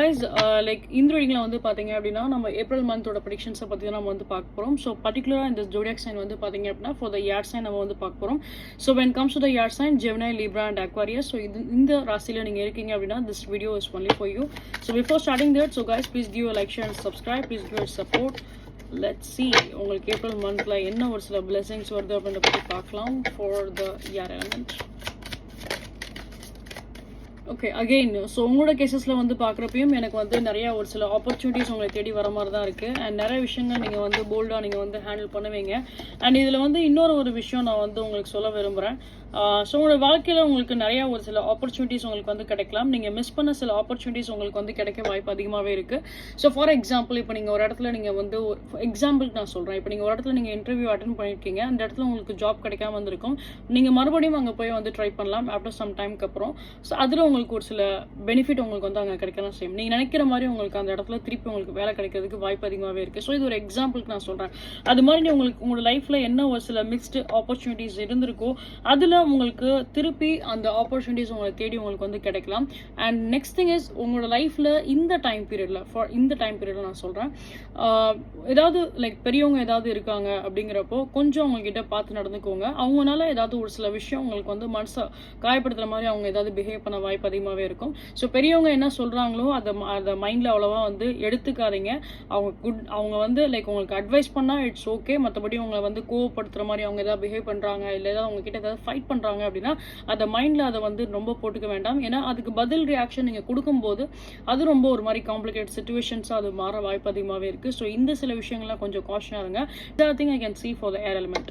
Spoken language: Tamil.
guys, like இந்த ரீடிங்ல வந்து பாத்தீங்க அப்படின்னா நம்ம ஏப்ரல் மந்தோட ப்ரெடிக்ஷன்ஸை பத்தி தான் நம்ம வந்து பார்க்க போறோம். ஸோ பர்டிகுலரா இந்த ஜோடியாக் சைன் வந்து பாத்தீங்க அப்படின்னா ஃபார் த ஏர் சைன் நம்ம வந்து பார்க்க போறோம். So when comes to the air sign, Gemini, Libra and Aquarius, so இந்த ராசியில நீங்க இருக்கீங்க அப்படின்னா this video is only for you. So before starting that, so guys, please give a like, share and subscribe. Please give your support. Let's see உங்களுக்கு ஏப்ரல் மந்த்ல என்ன ஒரு சில blessings வருது அப்படின்றத பத்தி பார்க்கலாம் for the air element. Okay again so உங்களோட கேசஸில் வந்து பார்க்குறப்பையும் எனக்கு வந்து நிறைய ஒரு சில ஆப்பர்ச்சுனிட்டிஸ் உங்களை தேடி வர மாதிரி தான் இருக்குது. அண்ட் நிறைய விஷயங்கள் நீங்கள் வந்து போல்டாக நீங்கள் வந்து ஹேண்டில் பண்ணுவீங்க. அண்ட் இதில் வந்து இன்னொரு விஷயம் நான் வந்து உங்களுக்கு சொல்ல விரும்புகிறேன். ஸோ உங்களோட வாழ்க்கையில் உங்களுக்கு நிறையா ஒரு சில ஆப்பர்ச்சுனிட்டிஸ் உங்களுக்கு வந்து கிடைக்கலாம். நீங்கள் மிஸ் பண்ண சில ஆப்பர்ச்சுனிட்டிஸ் உங்களுக்கு வந்து கிடைக்க வாய்ப்பு அதிகமாகவே இருக்குது. ஸோ ஃபார் எக்ஸாம்பிள் இப்போ நீங்கள் ஒரு இடத்துல நீங்கள் வந்து ஒரு எக்ஸாம்பிளுக்கு நான் சொல்கிறேன். இப்போ நீங்கள் ஒரு இடத்துல நீங்கள் இன்டர்வியூ அட்டன் பண்ணியிருக்கீங்க, அந்த இடத்துல உங்களுக்கு ஜாப் கிடைக்காம வந்திருக்கும். நீங்கள் மறுபடியும் அங்கே போய் வந்து ட்ரை பண்ணலாம் ஆஃப்டர் சம் டைமுக்கு அப்புறம். ஸோ அதில் உங்களுக்கு ஒரு சில பெனிஃபிட் உங்களுக்கு வந்து அங்கே கிடைக்கலாம் செய்யும். நீங்கள் நினைக்கிற மாதிரி உங்களுக்கு அந்த இடத்துல திருப்பி உங்களுக்கு வேலை கிடைக்கிறதுக்கு வாய்ப்பு அதிகமாகவே இருக்குது. ஸோ இது ஒரு எக்ஸாம்பிளுக்கு நான் சொல்கிறேன். அது மாதிரி உங்களுக்கு உங்களோட லைஃப்பில் என்ன ஒரு சில மிக்ஸ்டு ஆப்பர்ச்சுனிட்டிஸ் இருந்திருக்கோ அதில் உங்களுக்கு திருப்பி அந்த ஆப்பர்ச்சுனிட்டிஸ் உங்களை தேடி உங்களுக்கு வந்து கிடைக்கலாம். அண்ட் நெக்ஸ்ட் திங் இஸ் உங்களோட லைஃப்பில் இந்த டைம் பீரியடில் நான் சொல்கிறேன், ஏதாவது லைக் பெரியவங்க ஏதாவது இருக்காங்க அப்படிங்கிறப்போ கொஞ்சம் அவங்கக்கிட்ட பார்த்து நடந்துக்கோங்க. அவங்களால ஏதாவது ஒரு சில விஷயம் உங்களுக்கு வந்து மனசை காயப்படுத்துகிற மாதிரி அவங்க ஏதாவது பிஹேவ் பண்ண வாய்ப்பு அதிகமாகவே இருக்கும். ஸோ பெரியவங்க என்ன சொல்கிறாங்களோ அதை மைண்டில் அவ்வளோவா வந்து எடுத்துக்காதீங்க. அவங்க வந்து லைக் உங்களுக்கு அட்வைஸ் பண்ணால் இட்ஸ் ஓகே. மற்றபடி உங்களை வந்து கோவப்படுத்துகிற மாதிரி அவங்க ஏதாவது பிஹேவ் பண்ணுறாங்க, இல்லை ஏதாவது அவங்க கிட்ட ஏதாவது ஃபைட் பண்ணுறாங்க அப்படின்னா அதை மைண்டில் அதை வந்து ரொம்ப போட்டுக்க வேண்டாம். ஏன்னா அதுக்கு பதில் ரியாக்ஷன் நீங்கள் கொடுக்கும்போது அது ரொம்ப ஒரு மாதிரி காம்ப்ளிகேட் சிச்சுவேஷன்ஸாக அது மாற வாய்ப்பு அதிகமாகவே இருக்குது. ஸோ இந்த சில விஷயங்கள்லாம் கொஞ்சம் காஷனாக இருங்க. Thing I can see for the air element.